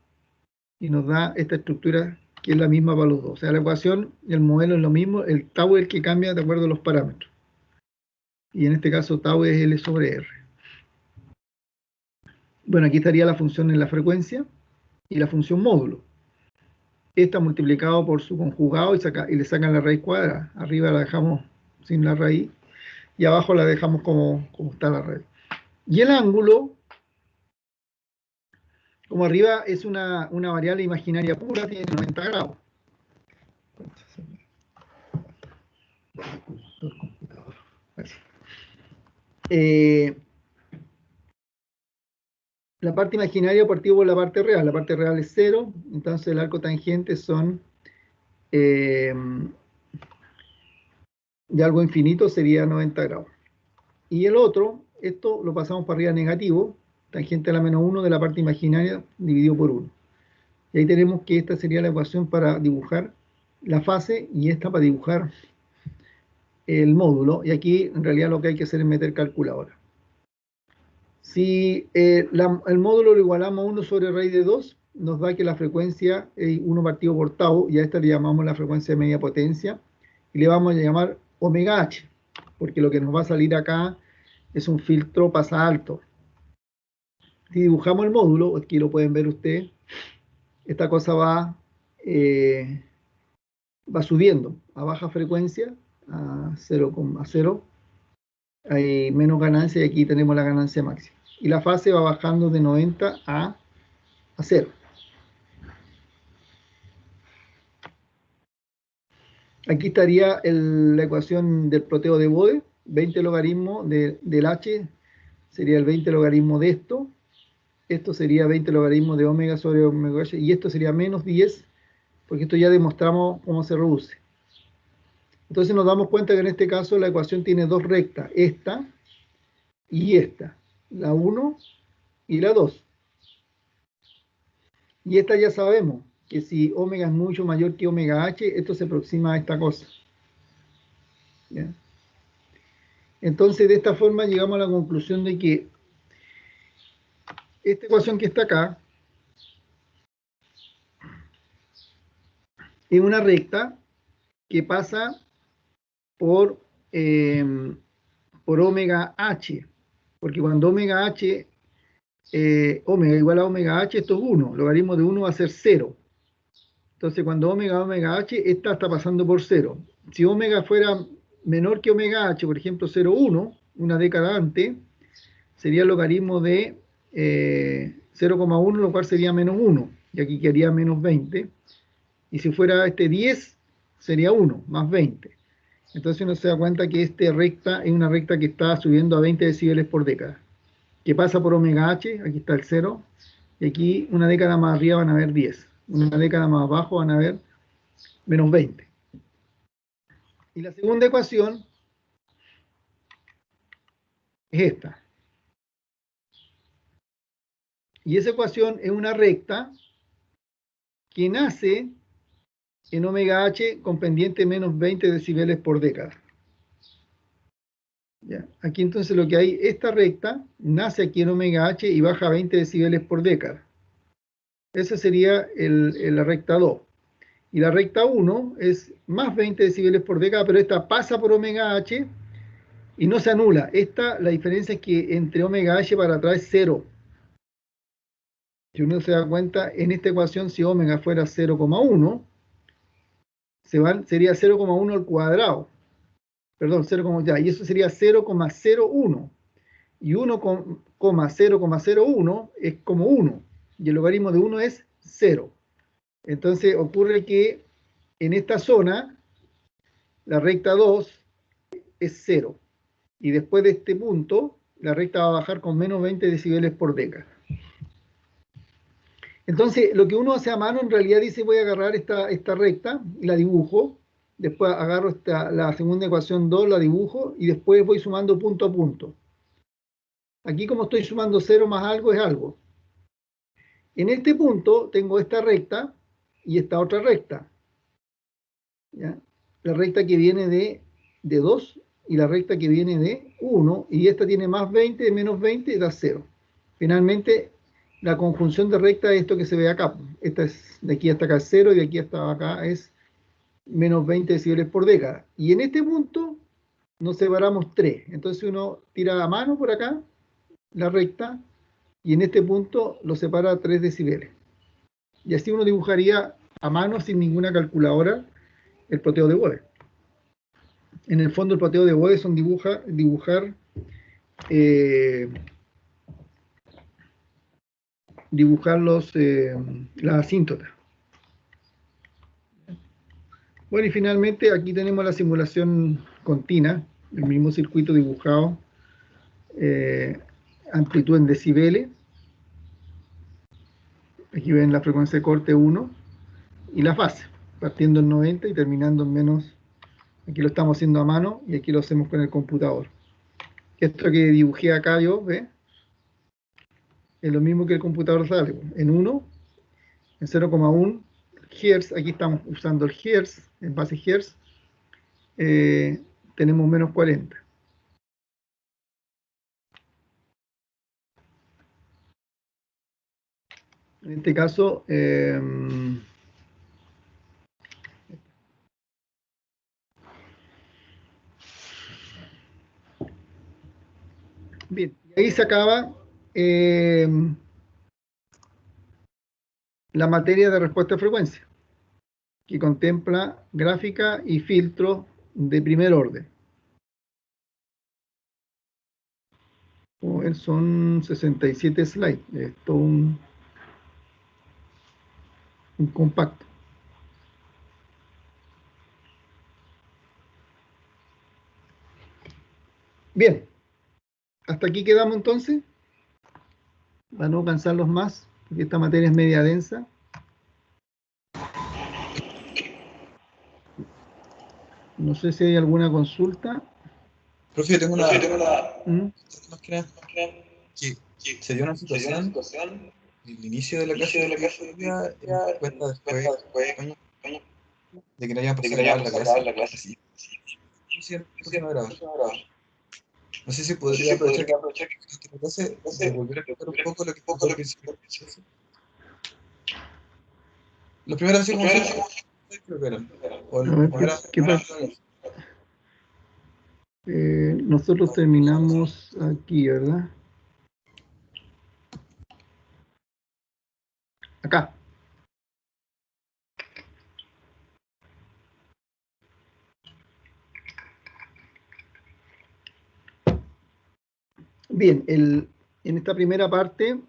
y nos da esta estructura que es la misma para los dos. O sea, la ecuación y el modelo es lo mismo, el tau es el que cambia de acuerdo a los parámetros. Y en este caso tau es L sobre R. Bueno, aquí estaría la función en la frecuencia y la función módulo. Esta multiplicado por su conjugado y le sacan la raíz cuadrada. Arriba la dejamos sin la raíz y abajo la dejamos como está la raíz. Y el ángulo, como arriba es una variable imaginaria pura, tiene 90 grados. La parte imaginaria partido por la parte real. La parte real es 0, entonces el arco tangente son de algo infinito, sería 90 grados. Y el otro, esto lo pasamos para arriba negativo, tangente a la menos 1 de la parte imaginaria dividido por 1. Y ahí tenemos que esta sería la ecuación para dibujar la fase y esta para dibujar el módulo. Y aquí en realidad lo que hay que hacer es meter calculadora. Si el módulo lo igualamos a 1 sobre raíz de 2, nos da que la frecuencia es 1 partido por tau, y a esta le llamamos la frecuencia de media potencia, y le vamos a llamar omega h, porque lo que nos va a salir acá es un filtro pasa alto. Si dibujamos el módulo, aquí lo pueden ver ustedes, esta cosa va subiendo a baja frecuencia, a 0,0, hay menos ganancia y aquí tenemos la ganancia máxima. Y la fase va bajando de 90 a 0. Aquí estaría la ecuación del proteo de Bode, 20 logaritmo del h sería el 20 logaritmo de esto. Esto sería 20 logaritmo de omega sobre omega h, y esto sería menos 10, porque esto ya demostramos cómo se reduce. Entonces nos damos cuenta que en este caso la ecuación tiene dos rectas, esta y esta, la 1 y la 2. Y esta ya sabemos que si omega es mucho mayor que omega h, esto se aproxima a esta cosa. ¿Ya? Entonces de esta forma llegamos a la conclusión de que esta ecuación que está acá es una recta que pasa por omega h, porque cuando omega h, omega igual a omega h, esto es 1, logaritmo de 1 va a ser 0. Entonces cuando omega h, esta está pasando por 0. Si omega fuera menor que omega h, por ejemplo 0,1, una década antes, sería el logaritmo de 0,1, lo cual sería menos 1, y aquí quedaría menos 20. Y si fuera 10, sería 1, más 20. Entonces uno se da cuenta que esta recta es una recta que está subiendo a 20 decibeles por década, que pasa por omega h, aquí está el 0, y aquí una década más arriba van a ver 10, una década más abajo van a ver menos 20. Y la segunda ecuación es esta. Y esa ecuación es una recta que nace en omega h con pendiente menos 20 decibeles por década. ¿Ya? Aquí entonces lo que hay, esta recta nace aquí en omega h y baja 20 decibeles por década. Esa sería la recta 2. Y la recta 1 es más 20 decibeles por década, pero esta pasa por omega h y no se anula. La diferencia es que entre omega h para atrás es 0. Si uno se da cuenta, en esta ecuación, si omega fuera 0,1, sería 0,1 al cuadrado. Perdón, 0, ya, y eso sería 0,01. Y 1,0,01 es como 1. Y el logaritmo de 1 es 0. Entonces ocurre que en esta zona, la recta 2 es 0. Y después de este punto, la recta va a bajar con menos 20 decibeles por década. Entonces, lo que uno hace a mano, en realidad dice, voy a agarrar esta recta, y la dibujo, después agarro la segunda ecuación 2, la dibujo, y después voy sumando punto a punto. Aquí como estoy sumando 0 más algo, es algo. En este punto tengo esta recta y esta otra recta. ¿Ya? La recta que viene de 2 y la recta que viene de 1, y esta tiene más 20, menos 20, da 0. Finalmente, la conjunción de recta es esto que se ve acá. Esta es de aquí hasta acá es 0 y de aquí hasta acá es menos 20 decibeles por década. Y en este punto nos separamos 3. Entonces uno tira a mano por acá la recta y en este punto lo separa 3 decibeles. Y así uno dibujaría a mano sin ninguna calculadora el proteo de Bode. En el fondo el proteo de Bode son dibujar la asíntota. Bueno, y finalmente aquí tenemos la simulación continua, el mismo circuito dibujado, amplitud en decibeles, Aquí ven la frecuencia de corte 1 y la fase, partiendo en 90 y terminando en menos. Aquí lo estamos haciendo a mano y aquí lo hacemos con el computador. Esto que dibujé acá yo, ¿ve? Es lo mismo que el computador sale, en 1, en 0,1 Hz, aquí estamos usando el Hz, en base Hz, tenemos menos 40. En este caso, bien, ahí se acaba la materia de respuesta a frecuencia, que contempla gráfica y filtro de primer orden. Como ven, son 67 slides, es todo un compacto. Bien, hasta aquí quedamos entonces, para no cansarlos más, porque esta materia es media densa. No sé si hay alguna consulta. Profe, yo tengo una... ¿Mm? Más que nada, que se dio una situación en el inicio de la clase de filosofía, en cuenta después de que no habían pasado a la clase. Sí. No sé si podría aprovechar que esta clase de volver a explicar un poco lo que pasó al principio. Los primeros así como creo que eran. O el ¿Qué pasa? Nosotros terminamos aquí, ¿verdad? Acá. Bien, en esta primera parte,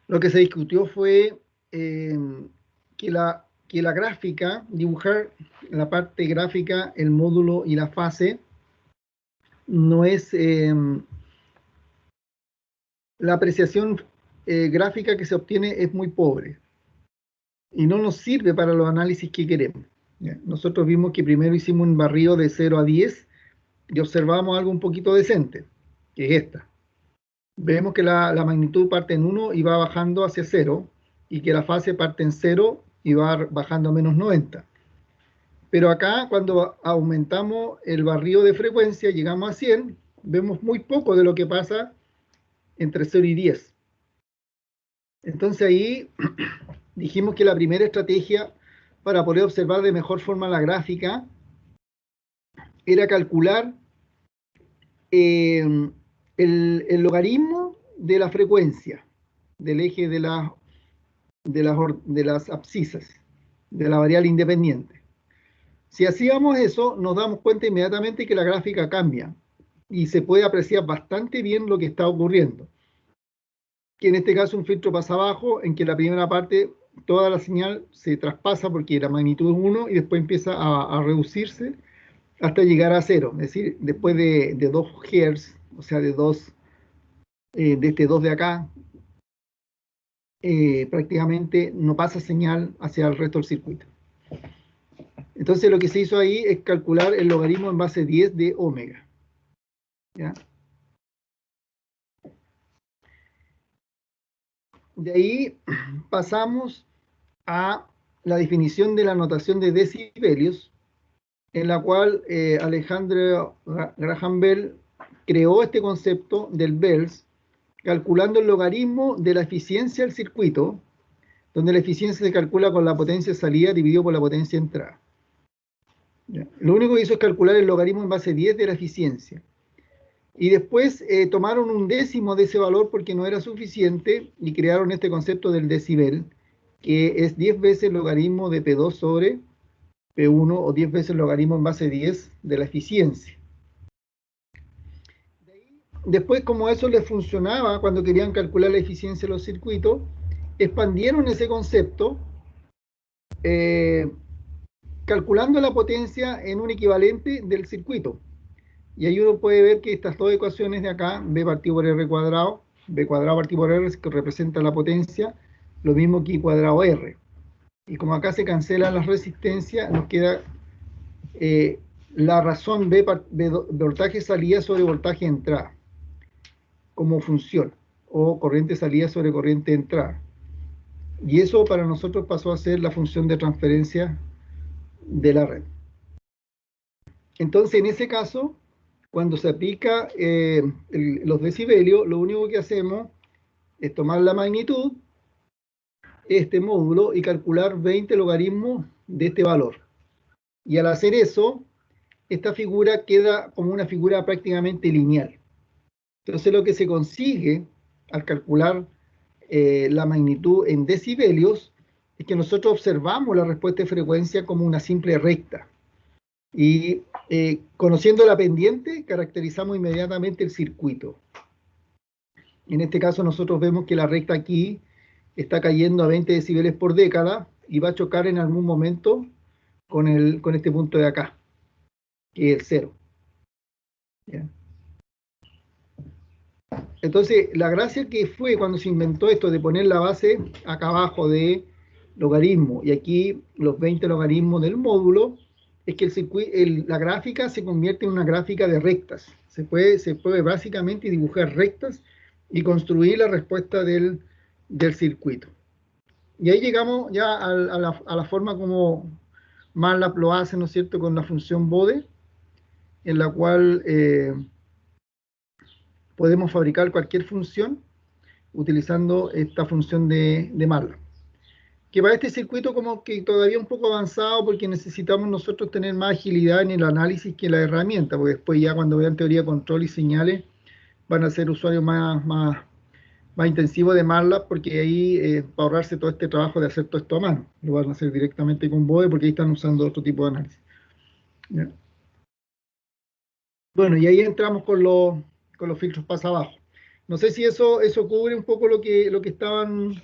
lo que se discutió fue que la gráfica, dibujar en la parte gráfica el módulo y la fase, no es la apreciación gráfica que se obtiene es muy pobre y no nos sirve para los análisis que queremos. ¿Ya? Nosotros vimos que primero hicimos un barrido de 0 a 10 y observamos algo un poquito decente, que es esta. Vemos que la magnitud parte en 1 y va bajando hacia 0, y que la fase parte en 0 y va bajando a menos 90. Pero acá, cuando aumentamos el barrido de frecuencia, llegamos a 100, vemos muy poco de lo que pasa entre 0 y 10. Entonces ahí dijimos que la primera estrategia para poder observar de mejor forma la gráfica era calcular el logaritmo de la frecuencia del eje de las abscisas, de la variable independiente. Si hacíamos eso, nos damos cuenta inmediatamente que la gráfica cambia y se puede apreciar bastante bien lo que está ocurriendo. Que en este caso un filtro pasa abajo, en que la primera parte, toda la señal se traspasa porque la magnitud es 1 y después empieza a reducirse hasta llegar a 0. Es decir, después de 2 Hz, o sea, de este 2 de acá, prácticamente no pasa señal hacia el resto del circuito. Entonces lo que se hizo ahí es calcular el logaritmo en base 10 de omega. ¿Ya? De ahí pasamos a la definición de la notación de decibelios, en la cual Alejandro Graham Bell creó este concepto del Bells, calculando el logaritmo de la eficiencia del circuito, donde la eficiencia se calcula con la potencia de salida dividido por la potencia de entrada. ¿Ya? Lo único que hizo es calcular el logaritmo en base 10 de la eficiencia. Y después tomaron un décimo de ese valor porque no era suficiente y crearon este concepto del decibel, que es 10 veces el logaritmo de P2 sobre P1 o 10 veces el logaritmo en base 10 de la eficiencia. Después, como eso les funcionaba cuando querían calcular la eficiencia de los circuitos, expandieron ese concepto calculando la potencia en un equivalente del circuito. Y ahí uno puede ver que estas dos ecuaciones de acá, B partido por R cuadrado, B cuadrado partido por R, que representa la potencia, lo mismo que I cuadrado R. Y como acá se cancelan las resistencias, nos queda la razón B, voltaje salida sobre voltaje entrada, como función, o corriente salida sobre corriente entrada. Y eso para nosotros pasó a ser la función de transferencia de la red. Entonces, en ese caso, cuando se aplica los decibelios, lo único que hacemos es tomar la magnitud, este módulo, y calcular 20 logaritmos de este valor. Y al hacer eso, esta figura queda como una figura prácticamente lineal. Entonces, lo que se consigue al calcular la magnitud en decibelios es que nosotros observamos la respuesta de frecuencia como una simple recta. Y conociendo la pendiente, caracterizamos inmediatamente el circuito. En este caso, nosotros vemos que la recta aquí está cayendo a 20 decibeles por década y va a chocar en algún momento con este punto de acá, que es el 0. ¿Ya? Entonces, la gracia que fue cuando se inventó esto de poner la base acá abajo de logaritmo y aquí los 20 logaritmos del módulo, es que la gráfica se convierte en una gráfica de rectas. Se puede básicamente dibujar rectas y construir la respuesta del circuito. Y ahí llegamos ya a la forma como MATLAB lo hace, ¿no es cierto?, con la función Bode, en la cual podemos fabricar cualquier función utilizando esta función de MATLAB. Que para este circuito como que todavía un poco avanzado porque necesitamos nosotros tener más agilidad en el análisis que la herramienta, porque después ya cuando vean teoría de control y señales van a ser usuarios más intensivos de MATLAB, porque ahí para ahorrarse todo este trabajo de hacer todo esto a mano, lo van a hacer directamente con Bode porque ahí están usando otro tipo de análisis. ¿Ya? Bueno, y ahí entramos con los filtros pasa abajo. No sé si eso cubre un poco lo que estaban,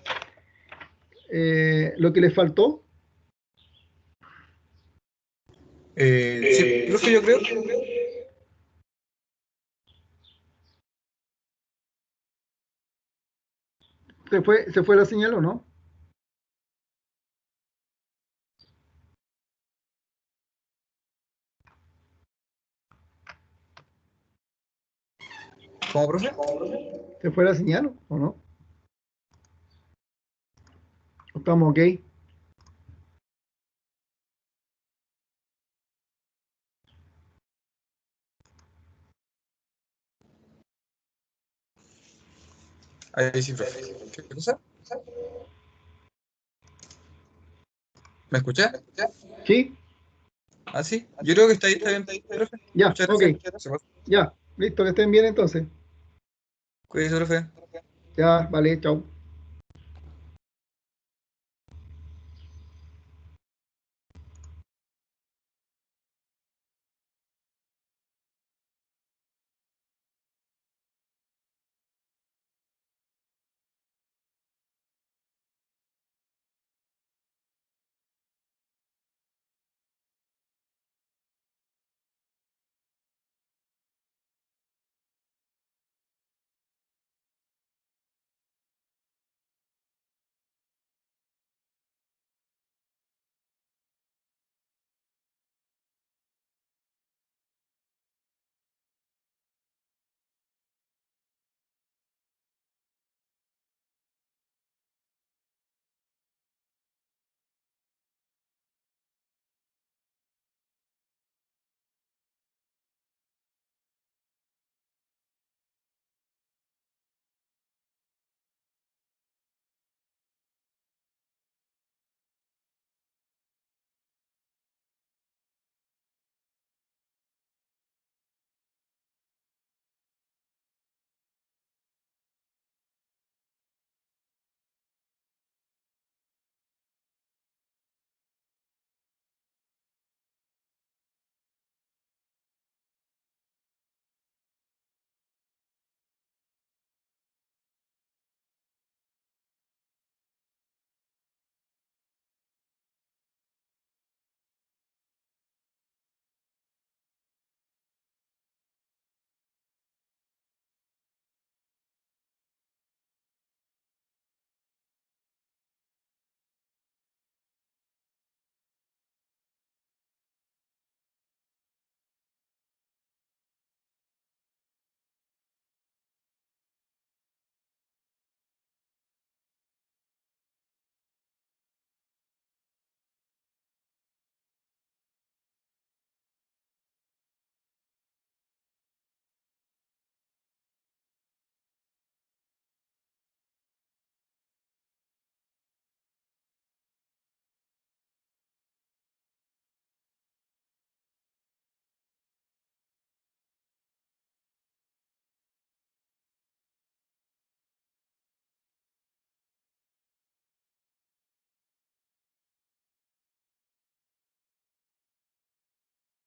lo que les faltó. Sí, profe, yo creo. ¿Se fue la señal o no? ¿Cómo, profe? ¿Se fue la señal o no? ¿Estamos ok? Ahí sí, profe. ¿Qué cosa? ¿Me escuchás? ¿Sí? Ah, sí. Yo creo que está bien, profe. Ya, Muchas ok. gracias. Ya, listo, que estén bien entonces. Cuídese, profe. Ya, vale, chao.